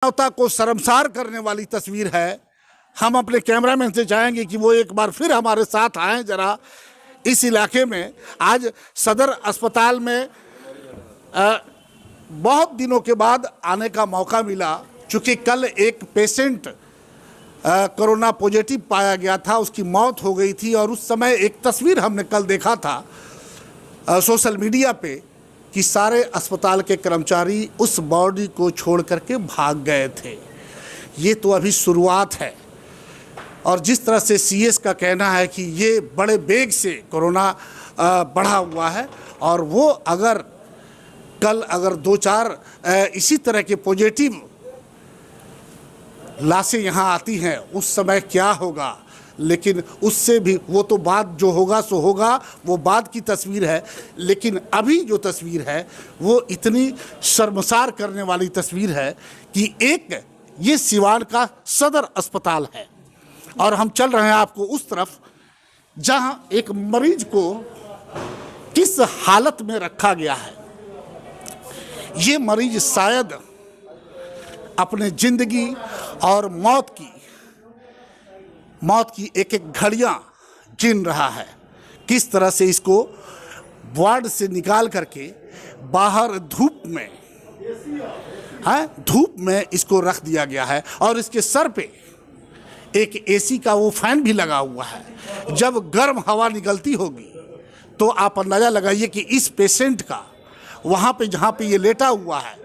मानवता को शर्मसार करने वाली तस्वीर है। हम अपने कैमरामैन से चाहेंगे कि वो एक बार फिर हमारे साथ आएं जरा इस इलाके में। आज सदर अस्पताल में बहुत दिनों के बाद आने का मौका मिला, चूँकि कल एक पेशेंट कोरोना पॉजिटिव पाया गया था, उसकी मौत हो गई थी। और उस समय एक तस्वीर हमने कल देखा था सोशल मीडिया पे कि सारे अस्पताल के कर्मचारी उस बॉडी को छोड़ करके भाग गए थे। ये तो अभी शुरुआत है। और जिस तरह से सीएस का कहना है कि ये बड़े वेग से कोरोना बढ़ा हुआ है, और वो अगर कल 2-4 इसी तरह के पॉजिटिव लाशें यहाँ आती हैं, उस समय क्या होगा। लेकिन उससे भी वो तो बात जो होगा सो होगा, वो बाद की तस्वीर है। लेकिन अभी जो तस्वीर है वो इतनी शर्मसार करने वाली तस्वीर है कि एक ये सिवान का सदर अस्पताल है और हम चल रहे हैं आपको उस तरफ जहां एक मरीज को किस हालत में रखा गया है। ये मरीज शायद अपने जिंदगी और मौत की एक एक घड़ियां गिन रहा है। किस तरह से इसको वार्ड से निकाल करके बाहर धूप में इसको रख दिया गया है और इसके सर पे एक एसी का वो फैन भी लगा हुआ है। जब गर्म हवा निकलती होगी तो आप अंदाज़ा लगाइए कि इस पेशेंट का वहाँ पे जहाँ पे ये लेटा हुआ है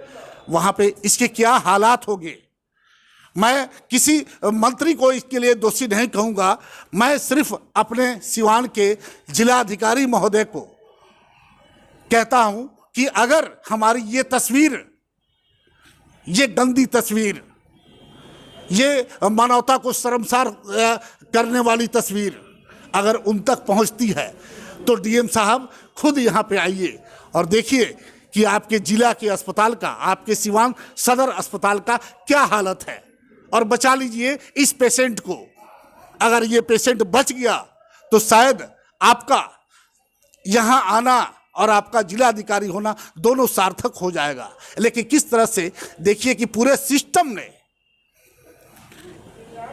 वहाँ पे इसके क्या हालात होंगे। मैं किसी मंत्री को इसके लिए दोषी नहीं कहूँगा, मैं सिर्फ अपने सिवान के जिलाधिकारी महोदय को कहता हूँ कि अगर हमारी ये तस्वीर, ये गंदी तस्वीर, ये मानवता को शर्मसार करने वाली तस्वीर अगर उन तक पहुँचती है तो डीएम साहब खुद यहाँ पे आइए और देखिए कि आपके जिला के अस्पताल का, आपके सिवान सदर अस्पताल का क्या हालत है, और बचा लीजिए इस पेशेंट को। अगर ये पेशेंट बच गया तो शायद आपका यहाँ आना और आपका जिलाधिकारी होना दोनों सार्थक हो जाएगा। लेकिन किस तरह से देखिए कि पूरे सिस्टम ने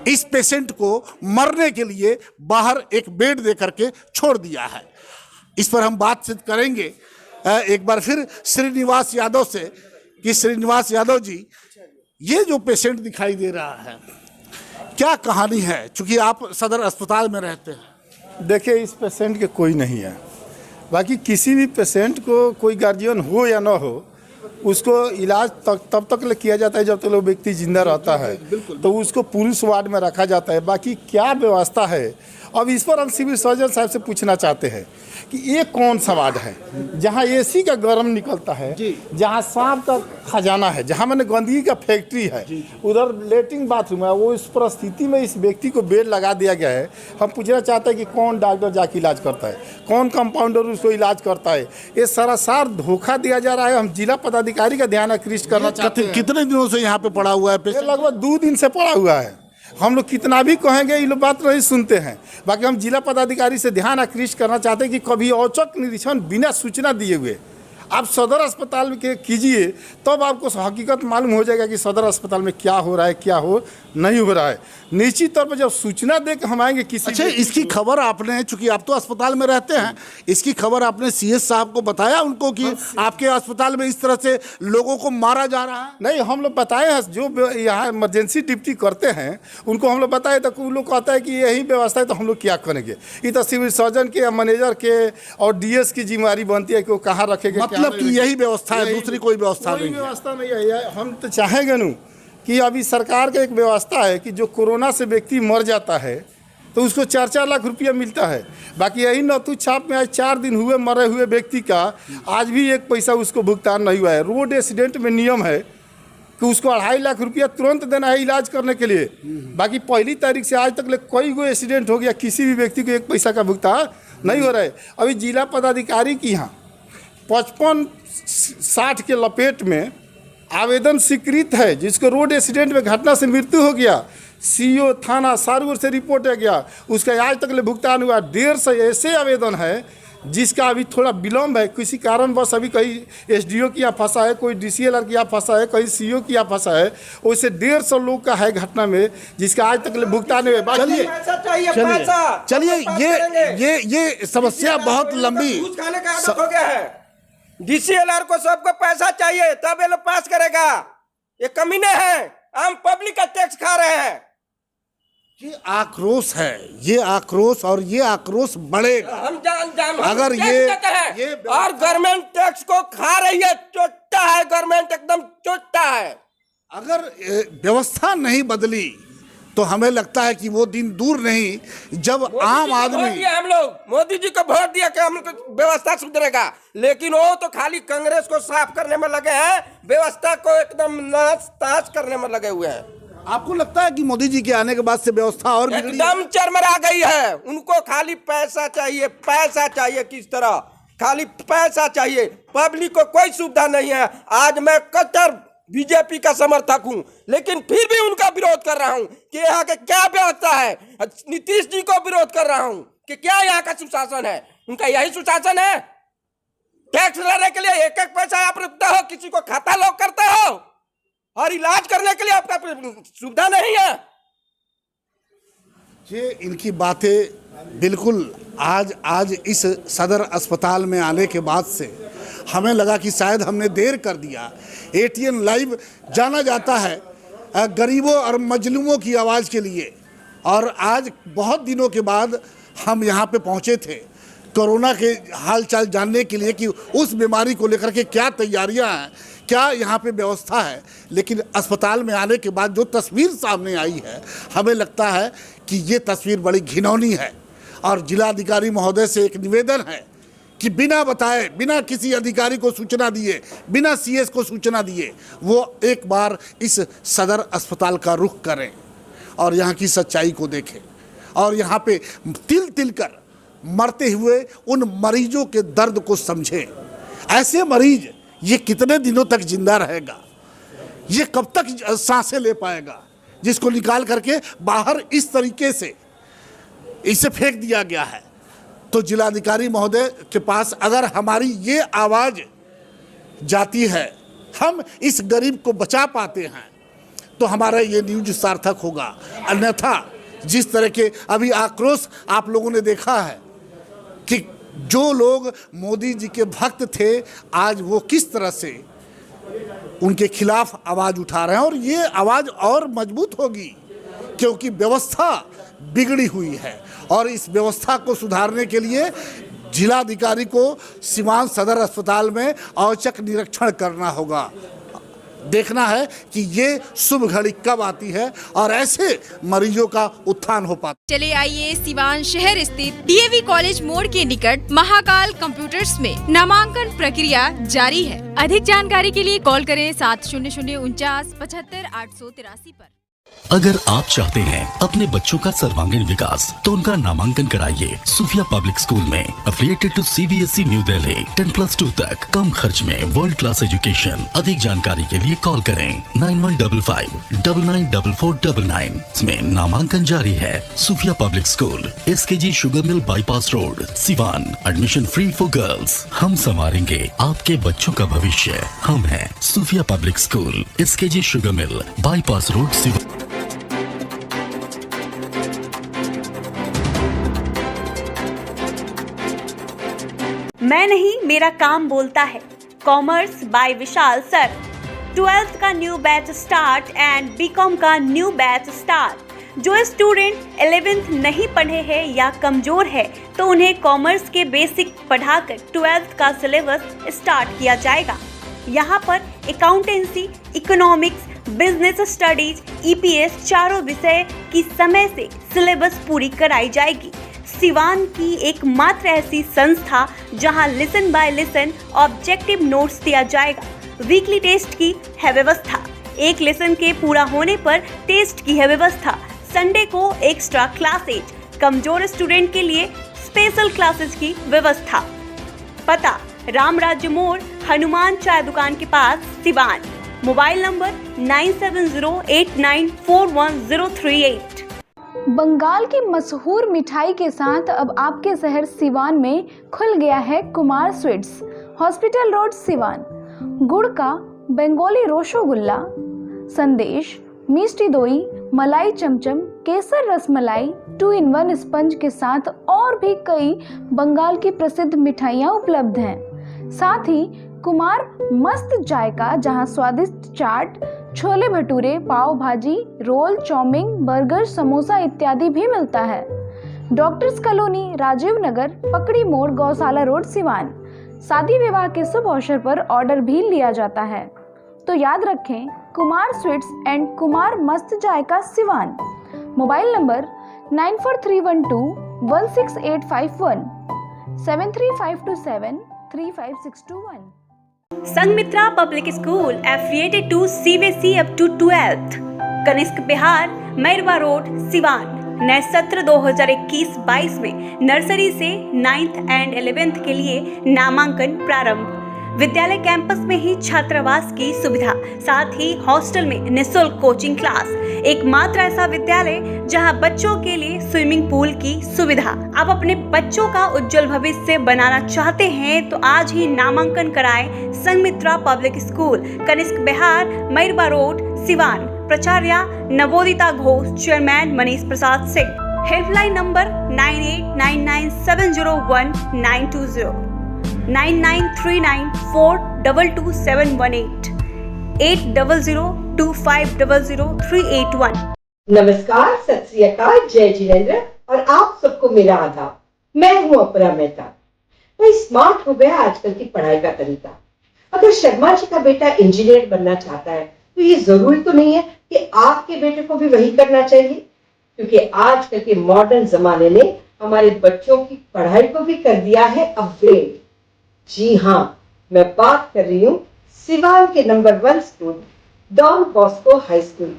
इस पेशेंट को मरने के लिए बाहर एक बेड दे करके छोड़ दिया है। इस पर हम बातचीत करेंगे एक बार फिर श्रीनिवास यादव से कि श्रीनिवास यादव जी, ये जो पेशेंट दिखाई दे रहा है क्या कहानी है, चूँकि आप सदर अस्पताल में रहते हैं। देखिए, इस पेशेंट के कोई नहीं है। बाकी किसी भी पेशेंट को कोई गार्जियन हो या ना हो, उसको इलाज तब तक किया जाता है जब तक वो व्यक्ति जिंदा रहता है, तो उसको पुलिस वार्ड में रखा जाता है। बाकी क्या व्यवस्था है, अब इस पर हम सिविल सर्जन साहब से पूछना चाहते हैं कि ये कौन सा वार्ड है जहाँ एसी का गर्म निकलता है, जहाँ सांप का खजाना है, जहाँ मैंने गंदगी का फैक्ट्री है, उधर लेटरिन बाथरूम है, वो इस परिस्थिति में इस व्यक्ति को बेड लगा दिया गया है। हम पूछना चाहते हैं कि कौन डॉक्टर जाके इलाज करता है, कौन कंपाउंडर उसको इलाज करता है। ये सरासर धोखा दिया जा रहा है। हम जिला पदाधिकारी का ध्यान आकृष्ट करना चाहते हैं। कितने दिनों से यहाँ पे पड़ा हुआ है? लगभग 2 दिन से पड़ा हुआ है। हम लोग कितना भी कहेंगे ये लोग बात नहीं सुनते हैं। बाकी हम जिला पदाधिकारी से ध्यान आकृष्ट करना चाहते हैं कि कभी औचक निरीक्षण बिना सूचना दिए हुए आप सदर अस्पताल में कीजिए, तब आपको हकीकत मालूम हो जाएगा कि सदर अस्पताल में क्या हो रहा है, क्या हो नहीं हो रहा है। निश्चित तौर पर जब सूचना दे के हम आएंगे किसी। अच्छा, इसकी खबर आपने, चूंकि आप तो अस्पताल में रहते हैं, इसकी खबर आपने सीएस साहब को बताया उनको कि आपके अस्पताल में इस तरह से लोगों को मारा जा रहा है? नहीं, हम लोग बताए हैं, जो यहाँ इमरजेंसी ड्यूटी करते हैं उनको हम लोग बताए, तो वो लोग कहता है कि यही व्यवस्था है तो हम लोग क्या करेंगे। ये तो सिविल सर्जन के या मैनेजर के और डीएस की जिम्मेदारी बनती है कि वो कहाँ रखेंगे। मतलब कि यही व्यवस्था है, दूसरी कोई व्यवस्था नहीं? व्यवस्था नहीं है। हम तो चाहेंगे नू कि अभी सरकार का एक व्यवस्था है कि जो कोरोना से व्यक्ति मर जाता है तो उसको 4-4 लाख रुपया मिलता है। बाकी यही नथू छाप में आज 4 दिन हुए मरे हुए व्यक्ति का आज भी 1 पैसा उसको भुगतान नहीं हुआ है। रोड एक्सीडेंट में नियम है कि उसको 2.5 लाख रुपया तुरंत देना है इलाज करने के लिए। बाकी 1 तारीख से आज तक कई गो एक्सीडेंट हो गया, किसी भी व्यक्ति को 1 पैसा का भुगतान नहीं हो रहा है। अभी जिला पदाधिकारी की यहाँ 55-60 के लपेट में आवेदन स्वीकृत है, जिसको रोड एक्सीडेंट में घटना से मृत्यु हो गया, सीओ थाना सारूर से रिपोर्ट है गया, उसका आज तक ले भुगतान हुआ। 150 ऐसे आवेदन है जिसका अभी थोड़ा विलम्ब है, किसी कारणवश अभी कहीं एसडीओ की यहाँ फंसा है, कोई डीसीएलआर की यहाँ फंसा है, कहीं सीओ की यहाँ फंसा है, वैसे 150 लोग का है घटना में जिसका आज तक भुगतान हुए। चलिए चलिए ये समस्या बहुत लंबी हो गया है। डीसीएलआर को सबको पैसा चाहिए तब ये लोग पास करेगा। ये कमीने हैं, आम पब्लिक का टैक्स खा रहे हैं। ये आक्रोश है, ये आक्रोश और ये आक्रोश बढ़ेगा। हम जान अगर ये और गवर्नमेंट टैक्स को खा रही है, चोटा है गवर्नमेंट, एकदम चोटा है। अगर व्यवस्था नहीं बदली तो हमें लगता है कि वो दिन दूर नहीं जब आम आदमी, हम लोग मोदी जी को वोट दिया कि हम लोग को व्यवस्था सुधरेगा, लेकिन वो तो खाली कांग्रेस को साफ करने में लगे हैं, व्यवस्था को एकदम नाश ताश करने में लगे हुए हैं। आपको लगता है कि मोदी जी के आने के बाद से व्यवस्था और एकदम चरमरा गई है। उनको खाली पैसा चाहिए, पैसा चाहिए, किस तरह खाली पैसा चाहिए, पब्लिक को कोई सुविधा नहीं है। आज मैं कट्टर बीजेपी का समर्थक हूं, लेकिन फिर भी उनका विरोध कर रहा हूं कि यहाँ के क्या व्यवस्था है। नीतीश जी को विरोध कर रहा हूं कि क्या यहाँ का सुशासन है, उनका यही सुशासन है। टैक्स लेने के लिए एक एक पैसा आप रखते हो, किसी को खाता लॉक करते हो, और इलाज करने के लिए आपका सुविधा नहीं है। ये इनकी बातें बिल्कुल आज इस सदर अस्पताल में आने के बाद से हमें लगा कि शायद हमने देर कर दिया। एटीएन लाइव जाना जाता है गरीबों और मजलूमों की आवाज़ के लिए, और आज बहुत दिनों के बाद हम यहाँ पे पहुँचे थे कोरोना के हालचाल जानने के लिए कि उस बीमारी को लेकर के क्या तैयारियां हैं, क्या यहाँ पे व्यवस्था है। लेकिन अस्पताल में आने के बाद जो तस्वीर सामने आई है, हमें लगता है कि ये तस्वीर बड़ी घिनौनी है। और जिलाधिकारी महोदय से एक निवेदन है कि बिना बताए, बिना किसी अधिकारी को सूचना दिए, बिना सीएस को सूचना दिए, वो एक बार इस सदर अस्पताल का रुख करें और यहाँ की सच्चाई को देखें, और यहाँ पे तिल तिल कर मरते हुए उन मरीजों के दर्द को समझें। ऐसे मरीज ये कितने दिनों तक जिंदा रहेगा, ये कब तक सांसें ले पाएगा, जिसको निकाल करके बाहर इस तरीके से इसे फेंक दिया गया है। तो जिलाधिकारी महोदय के पास अगर हमारी ये आवाज़ जाती है, हम इस गरीब को बचा पाते हैं, तो हमारा ये न्यूज सार्थक होगा। अन्यथा जिस तरह के अभी आक्रोश आप लोगों ने देखा है कि जो लोग मोदी जी के भक्त थे, आज वो किस तरह से उनके खिलाफ आवाज़ उठा रहे हैं, और ये आवाज़ और मजबूत होगी क्योंकि व्यवस्था बिगड़ी हुई है। और इस व्यवस्था को सुधारने के लिए जिलाधिकारी को सिवान सदर अस्पताल में औचक निरीक्षण करना होगा। देखना है कि ये शुभ घड़ी कब आती है और ऐसे मरीजों का उत्थान हो पाता। चले आइए सिवान शहर स्थित डीएवी कॉलेज मोड़ के निकट महाकाल कंप्यूटर्स में नामांकन प्रक्रिया जारी है। अधिक जानकारी के लिए कॉल करें 700949 पर। अगर आप चाहते हैं अपने बच्चों का सर्वांगीण विकास, तो उनका नामांकन कराइए सूफिया पब्लिक स्कूल में, affiliated to CBSE new Delhi. 10+2 तक कम खर्च में वर्ल्ड क्लास एजुकेशन। अधिक जानकारी के लिए कॉल करें 9155994499। इसमें नामांकन जारी है। Sufiya public school, SKG sugar mill bypass road, Siwan. Admission free for girls. हम संवारेंगे आपके बच्चों का भविष्य। हम हैं Sufiya public school, SKG sugar mill bypass road, Siwan. मैं नहीं, मेरा काम बोलता है। Commerce by Vishal sir. 12th का new batch start and BCom का न्यू बैच स्टार्ट। जो स्टूडेंट 11th नहीं पढ़े हैं या कमजोर है, तो उन्हें कॉमर्स के बेसिक पढ़ाकर 12th का सिलेबस स्टार्ट किया जाएगा। यहाँ पर accountancy, economics, business studies, EPS चारों विषय की समय से सिलेबस पूरी कराई जाएगी। सिवान की एकमात्र ऐसी संस्था जहां lesson by lesson objective notes दिया जाएगा। वीकली टेस्ट की है व्यवस्था। एक लेसन के पूरा होने पर टेस्ट की है व्यवस्था। संडे को एक्स्ट्रा क्लासेज, कमजोर स्टूडेंट के लिए स्पेशल क्लासेस की व्यवस्था। पता रामराज्य मोड़, हनुमान चाय दुकान के पास, सिवान। Mobile number 9708941038। बंगाल की मशहूर मिठाई के साथ अब आपके शहर सिवान में खुल गया है Kumar sweets, hospital road Siwan. गुड़ का बंगाली रसगुल्ला, संदेश, मिष्टी दोई, मलाई चमचम, केसर रसमलाई, 2-in-1 स्पंज के साथ और भी कई बंगाल की प्रसिद्ध मिठाइयाँ उपलब्ध हैं। साथ ही कुमार मस्त जायका, जहां स्वादिष्ट चाट, छोले भटूरे, पाव भाजी, रोल, चाउमीन, बर्गर, समोसा इत्यादि भी मिलता है। डॉक्टर्स कॉलोनी, राजीव नगर, पकड़ी मोड़, गौशाला रोड, सिवान। शादी विवाह के शुभ अवसर पर ऑर्डर भी लिया जाता है। तो याद रखें, कुमार स्वीट्स एंड कुमार मस्त जायका, Siwan. Mobile number 9431216851, 735273561। Sanghamitra public school affiliated to CBSE up to 12th, Kanishka Bihar, Mairwa road, Siwan. नए सत्र 2021-22 में नर्सरी से 9th एंड 11th के लिए नामांकन प्रारंभ। विद्यालय कैंपस में ही छात्रावास की सुविधा, साथ ही हॉस्टल में निःशुल्क कोचिंग क्लास। एकमात्र ऐसा विद्यालय जहां बच्चों के लिए स्विमिंग पूल की सुविधा। आप अपने बच्चों का उज्जवल भविष्य बनाना चाहते हैं तो आज ही नामांकन कराएं Sanghamitra public school, Kanishka Bihar, Mairwa road, Siwan. प्राचार्य Navodita Ghosh, chairman Manish Prasad Singh. Helpline number 9899701920, 9939422718, 8002500381। नमस्कार, सत श्री अकाल, जय जिनेंद्र और आप सबको मेरा आदाब। मैं हूं अपरा मेहता। भाई, स्मार्ट हो गया आजकल की पढ़ाई का तरीका। अगर शर्मा जी का बेटा इंजीनियर बनना चाहता है तो ये जरूरी तो नहीं है कि आपके बेटे को भी वही करना चाहिए, क्योंकि आजकल के मॉडर्न जमाने ने हमारे बच्चों की पढ़ाई को भी कर दिया है अपग्रेड। जी हाँ, मैं बात कर रही हूँ सिवान के number 1 school Don Bosco high school,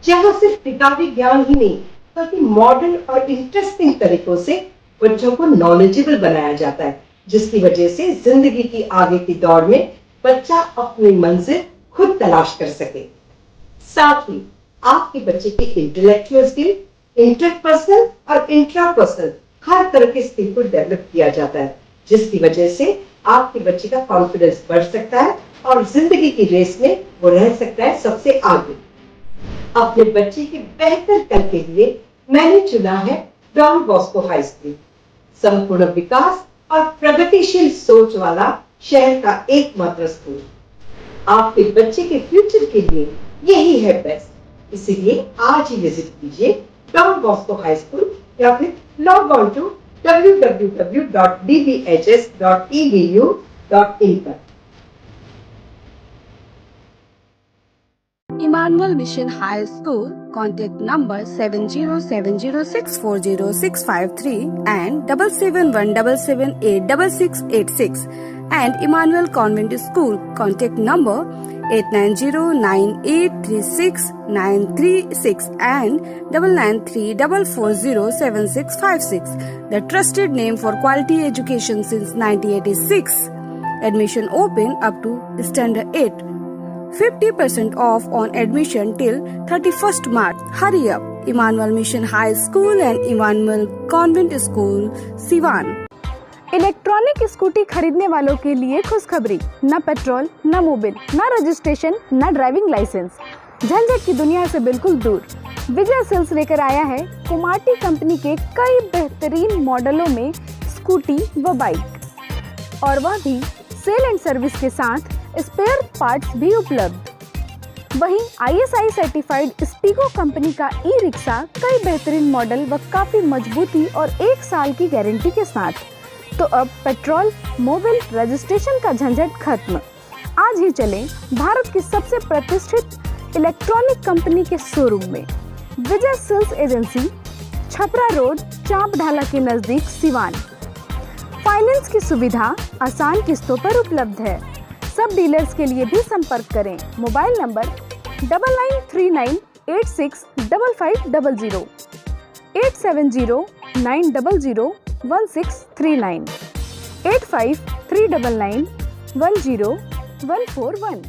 जहाँ सिर्फ किताबी ज्ञान ही नहीं बल्कि मॉडर्न और इंटरेस्टिंग तरीकों से बच्चों को नॉलेजेबल बनाया जाता है, जिसकी वजह से जिंदगी की आगे की दौड़ में बच्चा अपनी मंजिल खुद तलाश कर सके। साथ ही आपके बच्चे की इंटेलेक्चुअल स्किल, इंटरपर्सनल और इंट्रापर्सनल हर तरह के स्किल को डेवलप किया जाता है, जिसकी वजह से आपके बच्चे का कॉन्फिडेंस बढ़ सकता है और जिंदगी की रेस में वो रह सकता है सबसे आगे। अपने बच्चे के बेहतर कल के लिए मैंने चुना है डॉन बॉस्को हाई स्कूल। संपूर्ण विकास और प्रगतिशील सोच वाला शहर का एकमात्र स्कूल। आपके बच्चे के फ्यूचर के लिए यही है बेस्ट, इसीलिए आज ही विजिट कीजिए डॉन बॉस्को हाई स्कूल या फिर लॉग ऑन टू www.dbhs.edu.in पर। Emmanuel Mission High School, contact number 7070640653 and 7717786686, and Emmanuel Convent School, contact number 8909836936 and 9934407656. The trusted name for quality education since 1986. Admission open up to standard 8. 50% off on admission till 31st March. Hurry up! Emmanuel Mission High School and Emmanuel Convent School, Siwan. Electronic scooty खरीदने वालों के लिए खुशखबरी। न petrol, न Mobil, न registration, न driving licence, झंझट की दुनिया से बिल्कुल दूर। विजय सेल्स लेकर आया है कुमाटी कंपनी के कई बेहतरीन मॉडलों में स्कूटी व बाइक, और वह भी सेल एंड सर्विस के साथ स्पेयर पार्ट्स भी उपलब्ध। वहीं ISI सर्टिफाइड स्पीको कंपनी का ई-रिक्शा कई बेहतरीन मॉडल व काफी मजबूती और 1 साल की गारंटी के साथ। तो अब पेट्रोल, मोबिल, रजिस्ट्रेशन का झंझट खत्म। आज ही चलें भारत की सबसे प्रतिष्ठित इलेक्ट्रॉनिक कंपनी के शोरूम में। विजय सेल्स एजेंसी, छपरा रोड, चांप ढाला के नजदीक, सिवान। फाइनेंस की सुविधा आसान किस्तों पर उपलब्ध है। सब डीलर्स के लिए भी संपर्क करें। Mobile number 9939865500, 8709001639, 8539910141।